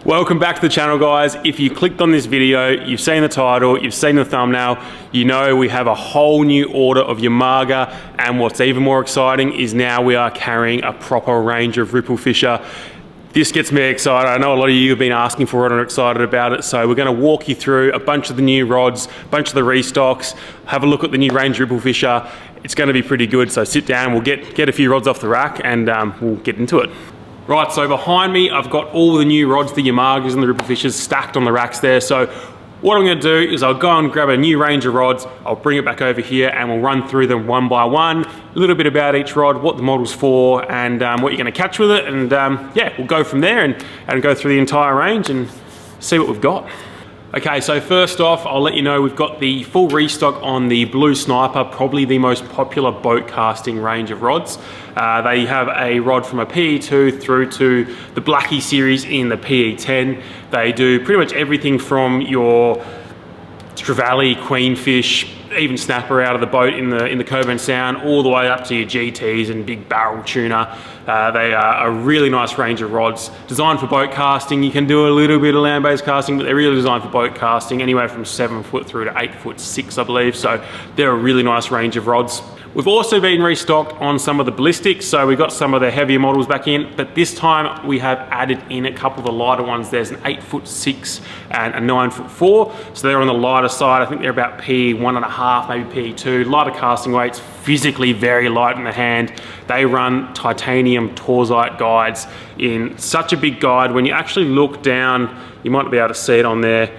Welcome back to the channel, guys. If you clicked on this video, you've seen the title, you've seen the thumbnail, you know we have a whole new order of Yamaga, and what's even more exciting is now we are carrying a proper range of ripple fisher. This gets me excited. I know a lot of you have been asking for it and are excited about it, so we're going to walk you through a bunch of the new rods, a bunch of the restocks, have a look at the new range ripple fisher. It's going to be pretty good, so sit down, we'll get a few rods off the rack and we'll get into it. Right, so behind me, I've got all the new rods, the Yamagas and the ripple fishers stacked on the racks there. So what I'm gonna do is I'll go and grab a new range of rods, I'll bring it back over here and we'll run through them one by one, a little bit about each rod, what the model's for, and what you're gonna catch with it. And yeah, we'll go from there and go through the entire range and see what we've got. Okay, so first off, I'll let you know we've got the full restock on the Blue Sniper, probably the most popular boat casting range of rods. They have a rod from a PE2 through to the Blackie series in the PE10. They do pretty much everything from your trevally, queenfish, even snapper out of the boat in the Coburn Sound, all the way up to your GTs and big barrel tuna. They are a really nice range of rods designed for boat casting. You can do a little bit of land-based casting, but they're really designed for boat casting, anywhere from 7 foot through to 8'6", I believe. So they're a really nice range of rods. We've also been restocked on some of the ballistics, so we got some of the heavier models back in, but this time we have added in a couple of the lighter ones. There's an 8'6" and a 9'4", so they're on the lighter side. I think they're about P1.5, maybe P2. Lighter casting weights, physically very light in the hand. They run titanium Torzite guides in such a big guide. When you actually look down, you might be able to see it on there.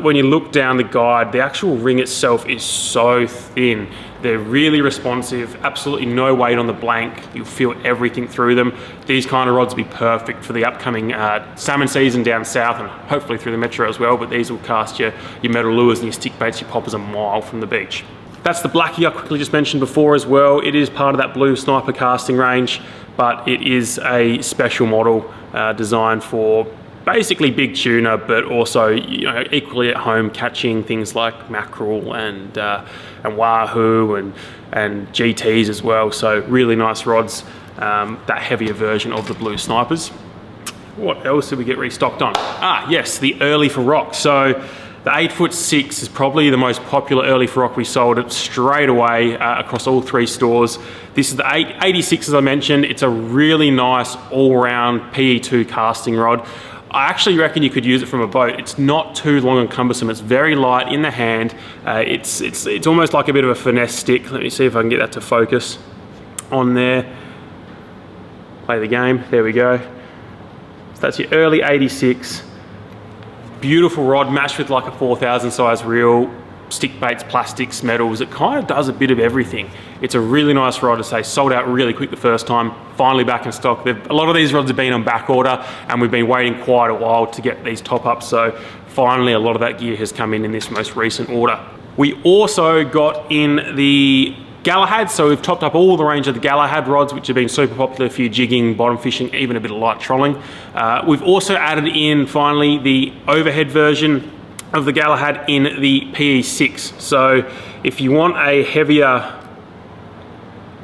When you look down the guide, the actual ring itself is so thin. They're really responsive, absolutely no weight on the blank. You'll feel everything through them. These kind of rods will be perfect for the upcoming salmon season down south and hopefully through the metro as well, but these will cast your metal lures and your stick baits, your poppers a mile from the beach. That's the Blackie I quickly just mentioned before as well. It is part of that Blue Sniper casting range, but it is a special model designed for basically big tuna, but also, you know, equally at home catching things like mackerel and wahoo and GTs as well. So really nice rods, that heavier version of the Blue Snipers. What else did we get restocked on? Ah, yes, the early for rock. So the 8'6" is probably the most popular early for rock. We sold it straight away across all 3 stores. This is the 86, as I mentioned. It's a really nice all-round PE2 casting rod. I actually reckon you could use it from a boat. It's not too long and cumbersome. It's very light in the hand. It's almost like a bit of a finesse stick. Let me see if I can get that to focus on there. Play the game. There we go. So that's your early 86. Beautiful rod matched with like a 4000 size reel, stick baits, plastics, metals. It kind of does a bit of everything. It's a really nice rod to say. Sold out really quick the first time, finally back in stock. A lot of these rods have been on back order and we've been waiting quite a while to get these top ups. So finally a lot of that gear has come in this most recent order. We also got in the Galahad, so we've topped up all the range of the Galahad rods, which have been super popular for your jigging, bottom fishing, even a bit of light trolling. We've also added in finally the overhead version of the Galahad in the PE6. So if you want a heavier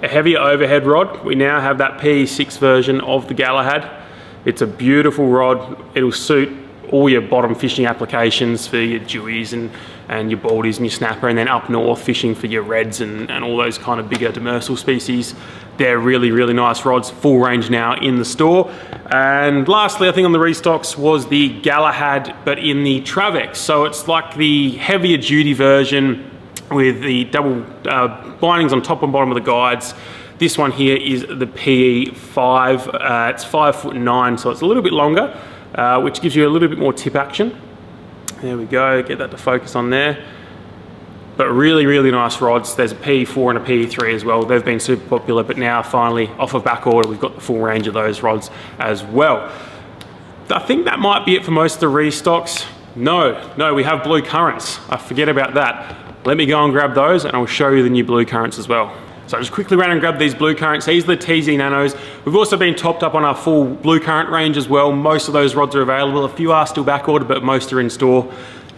overhead rod, we now have that PE6 version of the Galahad. It's a beautiful rod. It'll suit all your bottom fishing applications for your dewies and your baldies and your snapper, and then up north fishing for your reds and all those kind of bigger demersal species. They're really, really nice rods, full range now in the store. And lastly, I think on the restocks was the Galahad, but in the Travex. So it's like the heavier duty version with the double bindings on top and bottom of the guides. This one here is the PE5. It's 5'9", so it's a little bit longer, which gives you a little bit more tip action. There we go, get that to focus on there. But really, really nice rods. There's a PE4 and a PE3 as well. They've been super popular, but now finally off of back order, we've got the full range of those rods as well. I think that might be it for most of the restocks. No, we have blue currents. I forget about that. Let me go and grab those and I'll show you the new blue currents as well. So I just quickly ran and grabbed these blue currents. These are the TZ Nanos. We've also been topped up on our full blue current range as well. Most of those rods are available. A few are still back ordered, but most are in store.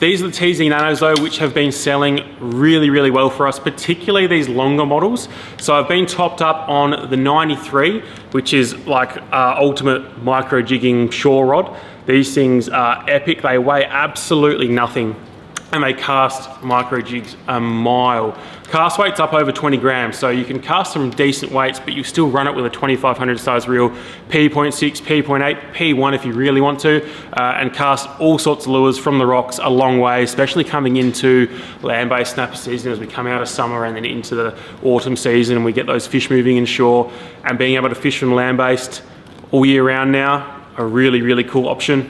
These are the TZ Nanos though, which have been selling really well for us, particularly these longer models. So I've been topped up on the 93, which is like ultimate micro jigging shore rod. These things are epic. They weigh absolutely nothing and they cast micro jigs a mile. Cast weight's up over 20 grams, so you can cast some decent weights, but you still run it with a 2500 size reel, P.6, P.8, P1 if you really want to, and cast all sorts of lures from the rocks a long way, especially coming into land-based snapper season as we come out of summer and then into the autumn season and we get those fish moving inshore, and being able to fish from land-based all year round now, a really cool option.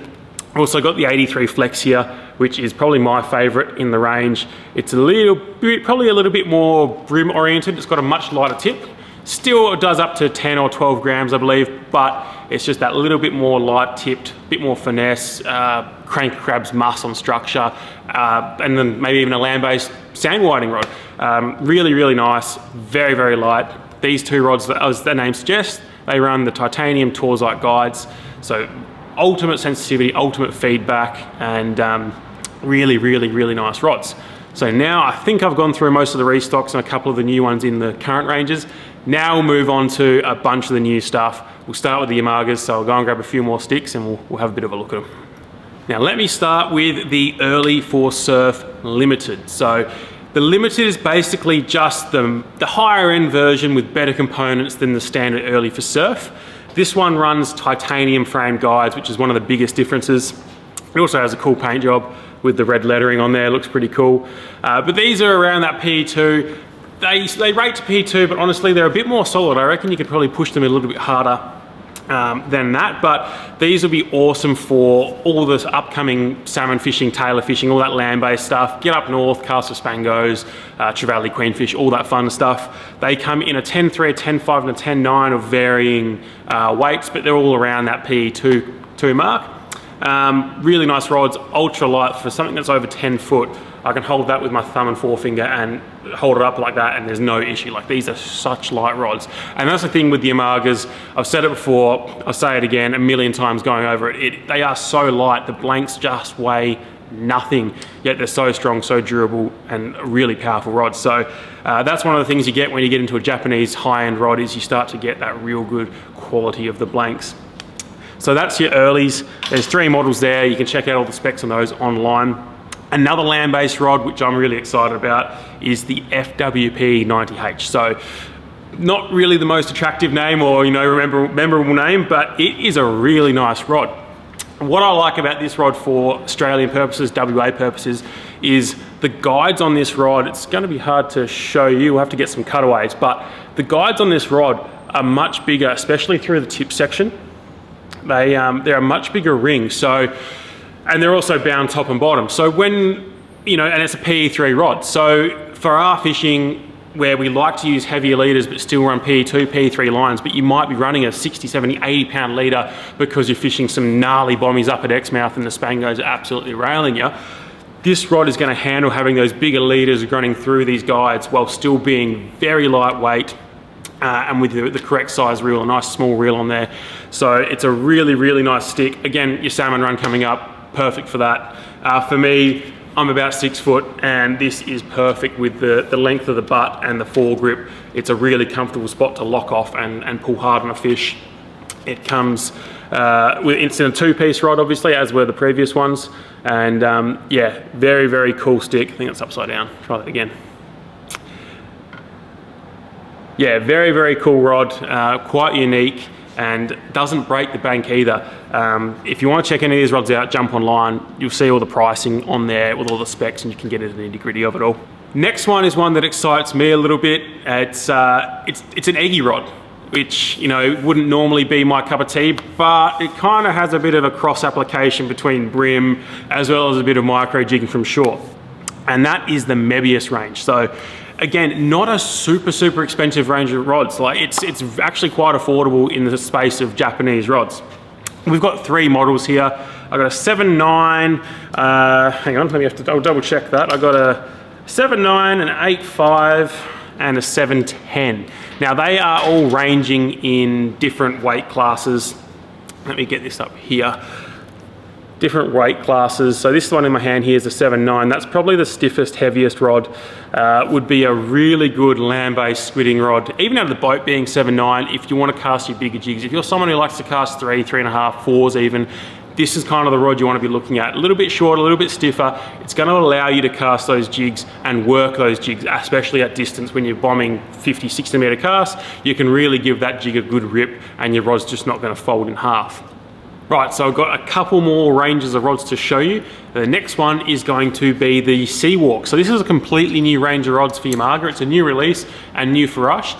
Also got the 83 Flex here, which is probably my favorite in the range. It's probably a little bit more brim oriented. It's got a much lighter tip. Still, it does up to 10 or 12 grams, I believe, but it's just that little bit more light tipped, bit more finesse, crank crab's muss on structure, and then maybe even a land-based sand whiting rod. Really nice, very light. These two rods, as their name suggests, they run the titanium Torzite guides. So ultimate sensitivity, ultimate feedback, and really nice rods. So now I think I've gone through most of the restocks and a couple of the new ones in the current ranges. Now we'll move on to a bunch of the new stuff. We'll start with the Yamagas, so I'll go and grab a few more sticks and we'll have a bit of a look at them. Now let me start with the Early for Surf Limited. So the Limited is basically just the higher end version with better components than the standard Early for Surf. This one runs titanium frame guides, which is one of the biggest differences. It also has a cool paint job with the red lettering on there, looks pretty cool. But these are around that P2. They rate to P2, but honestly, they're a bit more solid. I reckon you could probably push them a little bit harder than that, but these will be awesome for all this upcoming salmon fishing, tailor fishing, all that land-based stuff. Get up north, cast for spangos, trevally, queenfish, all that fun stuff. They come in a 10.3, a 10.5, and a 10.9 of varying weights, but they're all around that P2 mark. Really nice rods, ultra light for something that's over 10 foot. I can hold that with my thumb and forefinger and hold it up like that and there's no issue. Like, these are such light rods. And that's the thing with the Yamagas. I've said it before, I'll say it again a million times going over it. They are so light, the blanks just weigh nothing, yet they're so strong, so durable, and really powerful rods. So that's one of the things you get when you get into a Japanese high-end rod, is you start to get that real good quality of the blanks. So that's your earlies. There's 3 models there. You can check out all the specs on those online. Another land-based rod, which I'm really excited about, is the FWP 90H. So not really the most attractive name or, you know, memorable name, but it is a really nice rod. What I like about this rod for Australian purposes, WA purposes, is the guides on this rod. It's going to be hard to show you. We'll have to get some cutaways, but the guides on this rod are much bigger, especially through the tip section. They're a much bigger ring. So, and they're also bound top and bottom. So when, you know, and it's a PE3 rod. So for our fishing, where we like to use heavier leaders but still run PE2, PE3 lines, but you might be running a 60, 70, 80 pound leader because you're fishing some gnarly bommies up at Exmouth and the spangos are absolutely railing you. This rod is going to handle having those bigger leaders running through these guides while still being very lightweight, and with the correct size reel, a nice small reel on there. So it's a really nice stick. Again, your salmon run coming up, perfect for that. For me, I'm about 6 foot, and this is perfect with the length of the butt and the foregrip. It's a really comfortable spot to lock off and pull hard on a fish. It comes it's in a 2-piece rod, obviously, as were the previous ones. And yeah, very cool stick. I think it's upside down. Try that again. Yeah, very cool rod, quite unique, and doesn't break the bank either. If you want to check any of these rods out, jump online. You'll see all the pricing on there with all the specs, and you can get into the nitty-gritty of it all. Next one is one that excites me a little bit. It's an eggy rod, which, you know, wouldn't normally be my cup of tea, but it kind of has a bit of a cross application between brim as well as a bit of micro jigging from shore, and that is the Mebius range. So again, not a super expensive range of rods. Like, it's actually quite affordable in the space of Japanese rods. We've got 3 models here. I've got a 7.9, hang on, I'll double check that. I've got a 7.9, an 8.5, and a 7.10. Now they are all ranging in different weight classes. Let me get this up here. different weight classes. So this one in my hand here is a 7.9. That's probably the stiffest, heaviest rod. Would be a really good land-based squidding rod, even out of the boat being 7.9 if you want to cast your bigger jigs. If you're someone who likes to cast 3, 3.5, 4s even, this is kind of the rod you want to be looking at. A little bit shorter, a little bit stiffer. It's going to allow you to cast those jigs and work those jigs, especially at distance when you're bombing 50, 60 meter casts. You can really give that jig a good rip and your rod's just not going to fold in half. Right, so I've got a couple more ranges of rods to show you. The next one is going to be the Seawalk. So this is a completely new range of rods for Yamaga. It's a new release and new for us.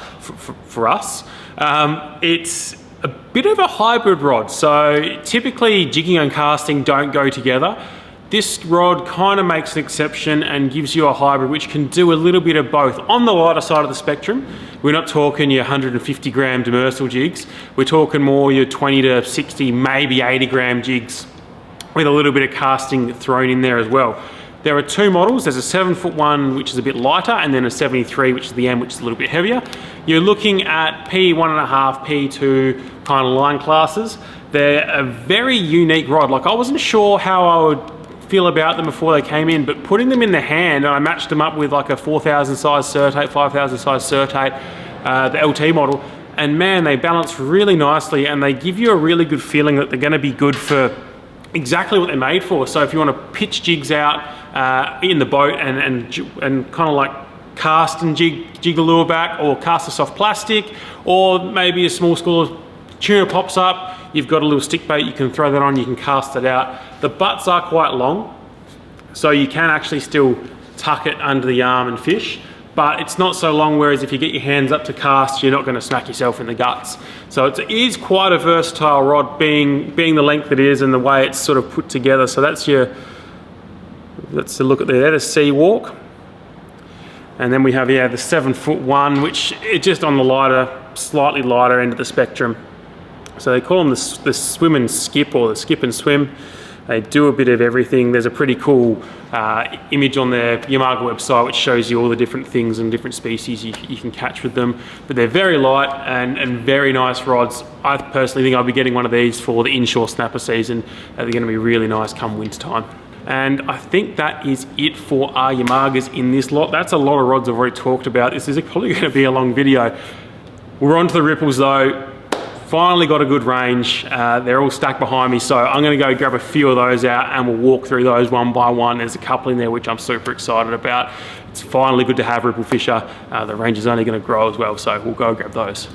It's a bit of a hybrid rod. So typically jigging and casting don't go together. This rod kind of makes an exception and gives you a hybrid which can do a little bit of both. On the lighter side of the spectrum, we're not talking your 150 gram demersal jigs. We're talking more your 20 to 60, maybe 80 gram jigs with a little bit of casting thrown in there as well. There are two models. There's a 7-foot one, which is a bit lighter, and then a 73, which is the M, which is a little bit heavier. You're looking at P1.5, P2 kind of line classes. They're a very unique rod. Like, I wasn't sure how I would feel about them before they came in, but putting them in the hand, and I matched them up with like a 4,000 size Certate, 5,000 size Certate, the LT model, and man, they balance really nicely and they give you a really good feeling that they're going to be good for exactly what they're made for. So if you want to pitch jigs out in the boat and kind of like cast and jig the lure back, or cast a soft plastic, or maybe a small school of tuna pops up, you've got a little stick bait, you can throw that on, you can cast it out. The butts are quite long, so you can actually still tuck it under the arm and fish, but it's not so long, whereas if you get your hands up to cast, you're not going to smack yourself in the guts. So it is quite a versatile rod, being the length it is and the way it's sort of put together. So that's let's look at there, the Seawalk. And then we have, yeah, the 7-foot one, which is just on the lighter, slightly lighter end of the spectrum. So they call them the swim and skip, or the skip and swim. They do a bit of everything. There's a pretty cool image on their Yamaga website which shows you all the different things and different species you can catch with them. But they're very light and very nice rods. I personally think I'll be getting one of these for the inshore snapper season. They're going to be really nice come winter time. And I think that is it for our Yamagas in this lot. That's a lot of rods I've already talked about. This is probably going to be a long video. We're on to the ripples though. Finally got a good range. They're all stacked behind me, so I'm going to go grab a few of those out and we'll walk through those one by one. There's a couple in there which I'm super excited about. It's finally good to have ripple fisher. The range is only going to grow as well, so we'll go grab those.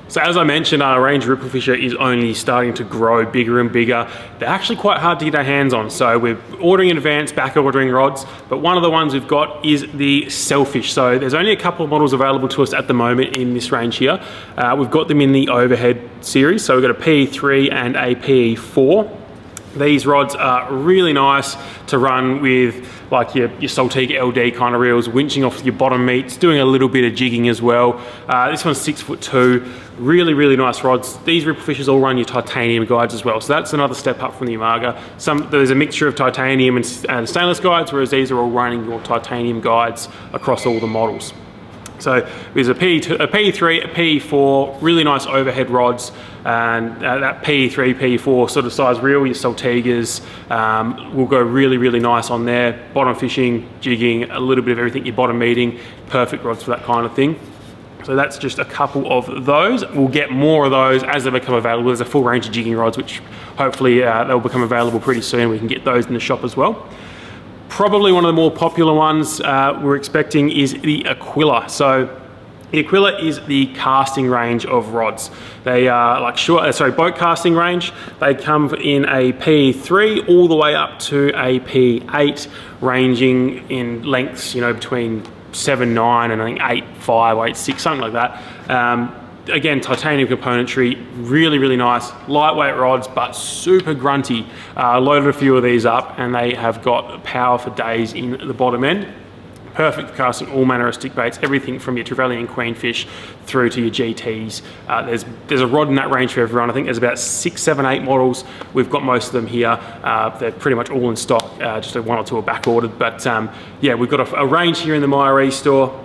So as I mentioned, our range of ripple fisher is only starting to grow bigger and bigger. They're actually quite hard to get our hands on, so we're ordering in advance, back ordering rods, but one of the ones we've got is the Selfish. So there's only a couple of models available to us at the moment in this range here. We've got them in the overhead series, so we've got a PE3 and a PE4. These rods are really nice to run with, like your Saltiga LD kind of reels, winching off your bottom meats, doing a little bit of jigging as well. This one's 6'2", really, really nice rods. These ripple fishers all run your titanium guides as well, so that's another step up from the Yamaga. There's a mixture of titanium and stainless guides, whereas these are all running your titanium guides across all the models. So there's a P3, a P4, really nice overhead rods, and that P3, P4 sort of size reel, your Saltigas, will go really, really nice on there. Bottom fishing, jigging, a little bit of everything, your bottom meeting, perfect rods for that kind of thing. So that's just a couple of those. We'll get more of those as they become available. There's a full range of jigging rods, which hopefully they'll become available pretty soon. We can get those in the shop as well. Probably one of the more popular ones we're expecting is the Aquila. So the Aquila is the casting range of rods. They are like boat casting range. They come in a P3 all the way up to a P8, ranging in lengths, between 7.9 and I think 8.5 or 8.6, something like that. Again, titanium componentry, really, really nice. Lightweight rods, but super grunty. Loaded a few of these up and they have got power for days in the bottom end. Perfect for casting all manner of stick baits, everything from your Trevelyan queenfish through to your GTs. There's a rod in that range for everyone. I think there's about 6, 7, 8 models. We've got most of them here. They're pretty much all in stock, just one or two are back ordered. But yeah, we've got a range here in the Myre store.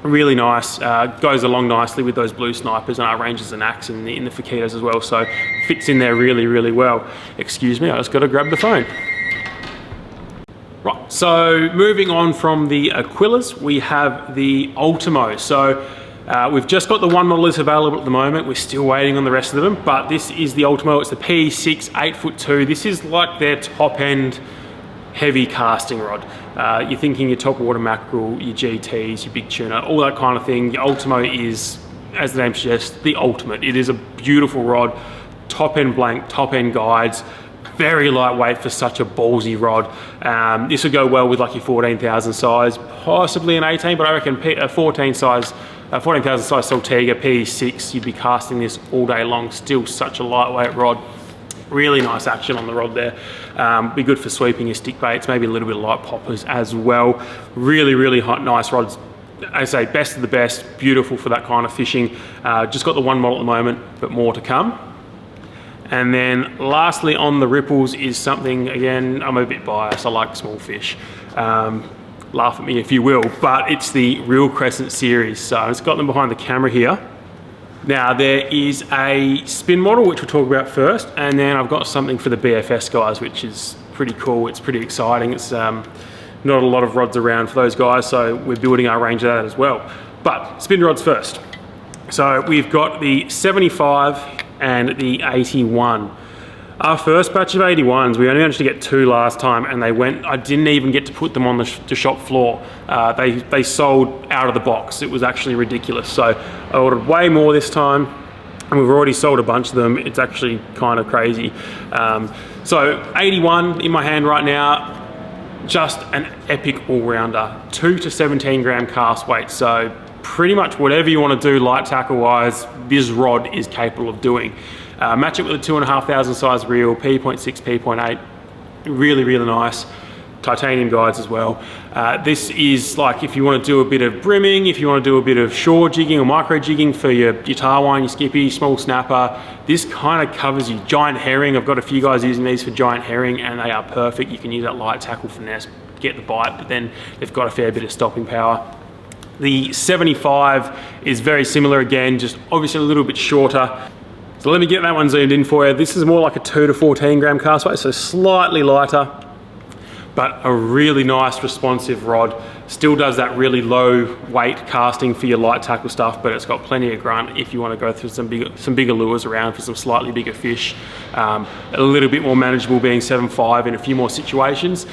Really nice, goes along nicely with those blue snipers and our Rangers and Axe in the Fakitas as well, so fits in there really, really well. Excuse me, I just got to grab the phone. Right, so moving on from the Aquillas, we have the Ultimo. So we've just got the one model that's available at the moment. We're still waiting on the rest of them, but this is the Ultimo. It's the PE6 8'2". This is like their top end heavy casting rod. You're thinking your top water mackerel, your GTs, your big tuna, all that kind of thing. The Ultimo is, as the name suggests, the ultimate. It is a beautiful rod, top end blank, top end guides, very lightweight for such a ballsy rod. This would go well with like your 14,000 size, possibly an 18, but I reckon a 14,000 size Saltiga PE6, you'd be casting this all day long. Still such a lightweight rod. Really nice action on the rod there. Be good for sweeping your stick baits, maybe a little bit of light poppers as well. Really, really hot, nice rods. I say best of the best, beautiful for that kind of fishing. Just got the one model at the moment, but more to come. And then lastly on the ripples is something, again, I'm a bit biased, I like small fish. Laugh at me if you will, but it's the Real Crescent series. So I've just got them behind the camera here. Now there is a spin model, which we'll talk about first, and then I've got something for the BFS guys, which is pretty cool. It's pretty exciting. It's not a lot of rods around for those guys, so we're building our range of that as well. But spin rods first. So we've got the 75 and the 81. Our first batch of 81s, we only managed to get 2 last time, and they went, I didn't even get to put them on the shop floor. They sold out of the box. It was actually ridiculous. So I ordered way more this time, and we've already sold a bunch of them. It's actually kind of crazy. So 81 in my hand right now, just an epic all-rounder. 2 to 17 gram cast weight. So pretty much whatever you want to do light tackle wise, this rod is capable of doing. Match it with a 2,500 size reel, P.6, P.8, really, really nice. Titanium guides as well. This is like if you want to do a bit of brimming, if you want to do a bit of shore jigging or micro jigging for your tarwine, your skippy, small snapper, this kind of covers you. Giant herring, I've got a few guys using these for giant herring and they are perfect. You can use that light tackle finesse, get the bite, but then they've got a fair bit of stopping power. The 75 is very similar again, just obviously a little bit shorter. So let me get that one zoomed in for you. This is more like a 2 to 14 gram cast weight, so slightly lighter, but a really nice responsive rod. Still does that really low weight casting for your light tackle stuff, but it's got plenty of grunt if you want to go through some bigger lures around for some slightly bigger fish. A little bit more manageable being 7.5 in a few more situations.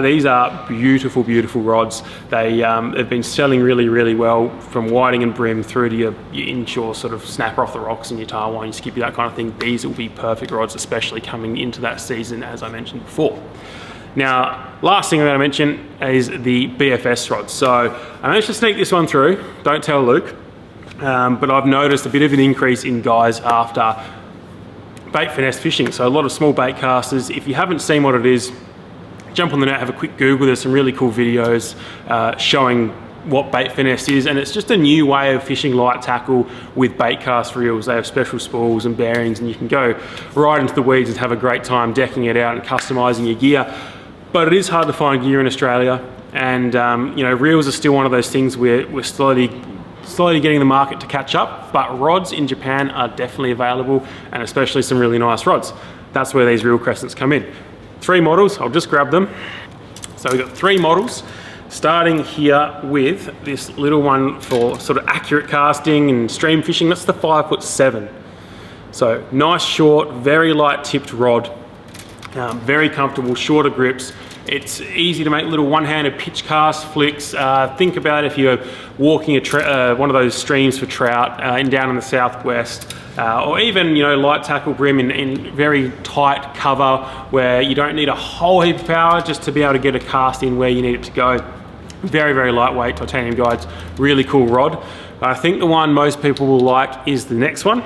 These are beautiful, beautiful rods. They've been selling really, really well from whiting and brim through to your inshore sort of snapper off the rocks and your tarwine, your skippy, that kind of thing. These will be perfect rods, especially coming into that season, as I mentioned before. Now, last thing I'm going to mention is the BFS rods. So I managed to sneak this one through, don't tell Luke, but I've noticed a bit of an increase in guys after bait finesse fishing. So a lot of small bait casters. If you haven't seen what it is, jump on the net, have a quick Google. There's some really cool videos showing what bait finesse is, and it's just a new way of fishing light tackle with bait cast reels. They have special spools and bearings, and you can go right into the weeds and have a great time decking it out and customizing your gear. But it is hard to find gear in Australia, and you know, reels are still one of those things we're slowly getting the market to catch up, but rods in Japan are definitely available, and especially some really nice rods. That's where these Real Crescents come in. 3 models, I'll just grab them. So we've got 3 models, starting here with this little one for sort of accurate casting and stream fishing. That's the 5'7". So nice short, very light tipped rod. Very comfortable, shorter grips. It's easy to make little one-handed pitch cast flicks. Think about if you're walking one of those streams for trout down in the southwest, or even, you know, light tackle brim in very tight cover where you don't need a whole heap of power just to be able to get a cast in where you need it to go. Very, very lightweight, titanium guides, really cool rod. I think the one most people will like is the next one,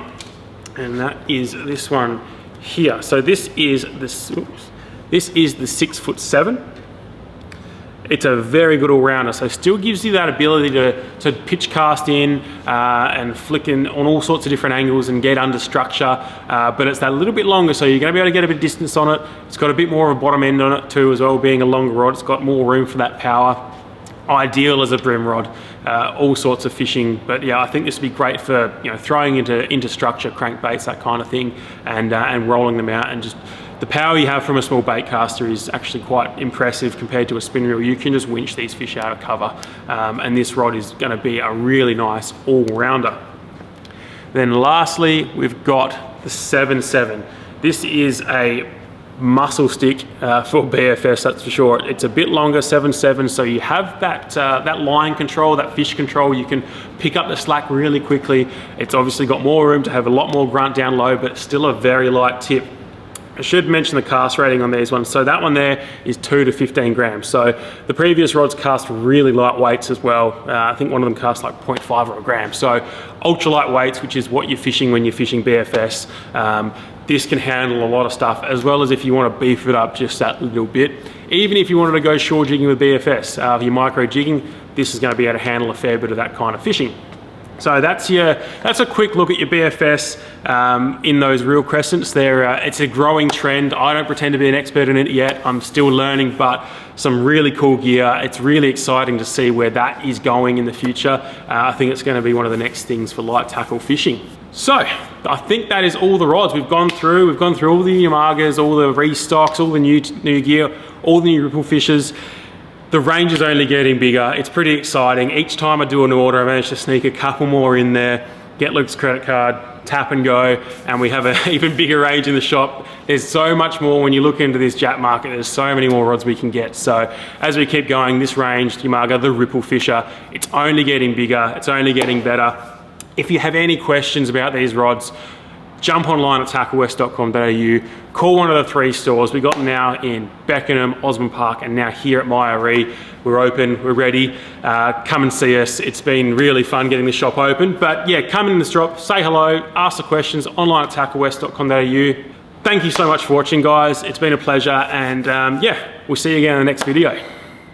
and that is this one here. So this is the 6'7". It's a very good all-rounder, so still gives you that ability to pitch cast in and flick in on all sorts of different angles and get under structure, but it's that little bit longer, so you're going to be able to get a bit of distance on it. It's got a bit more of a bottom end on it too as well, being a longer rod. It's got more room for that power. ideal as a brim rod, all sorts of fishing. But yeah, I think this would be great for, you know, throwing into structure, crankbaits, that kind of thing, and rolling them out. And just the power you have from a small bait caster is actually quite impressive compared to a spin reel. You can just winch these fish out of cover, and this rod is going to be a really nice all-rounder. Then lastly, we've got the 7.7. This is a muscle stick for BFS, that's for sure. It's a bit longer, 7.7, so you have that line control, that fish control. You can pick up the slack really quickly. It's obviously got more room to have a lot more grunt down low, but it's still a very light tip. I should mention the cast rating on these ones. So that one there is 2 to 15 grams. So the previous rods cast really light weights as well. I think one of them cast like 0.5 or a gram. So ultra light weights, which is what you're fishing when you're fishing BFS. This can handle a lot of stuff, as well as if you want to beef it up just that little bit. Even if you wanted to go shore jigging with BFS, your micro jigging, this is going to be able to handle a fair bit of that kind of fishing. So that's a quick look at your BFS in those real crescents. It's a growing trend. I don't pretend to be an expert in it yet. I'm still learning, but some really cool gear. It's really exciting to see where that is going in the future. I think it's going to be one of the next things for light tackle fishing. So I think that is all the rods we've gone through. We've gone through all the Yamagas, all the restocks, all the new gear, all the new ripple fishers. The range is only getting bigger. It's pretty exciting. Each time I do an order, I manage to sneak a couple more in there, get Luke's credit card, tap and go, and we have an even bigger range in the shop. There's so much more when you look into this Jap market. There's so many more rods we can get. So as we keep going, this range, Yamaga, the Ripple Fisher, it's only getting bigger. It's only getting better. If you have any questions about these rods, jump online at TackleWest.com.au, call one of the 3 stores. We've got them now in Beckenham, Osborne Park, and now here at Myaree. We're open, we're ready. Come and see us. It's been really fun getting the shop open. But yeah, come in the shop, say hello, ask the questions online at TackleWest.com.au. Thank you so much for watching, guys. It's been a pleasure, and yeah, we'll see you again in the next video.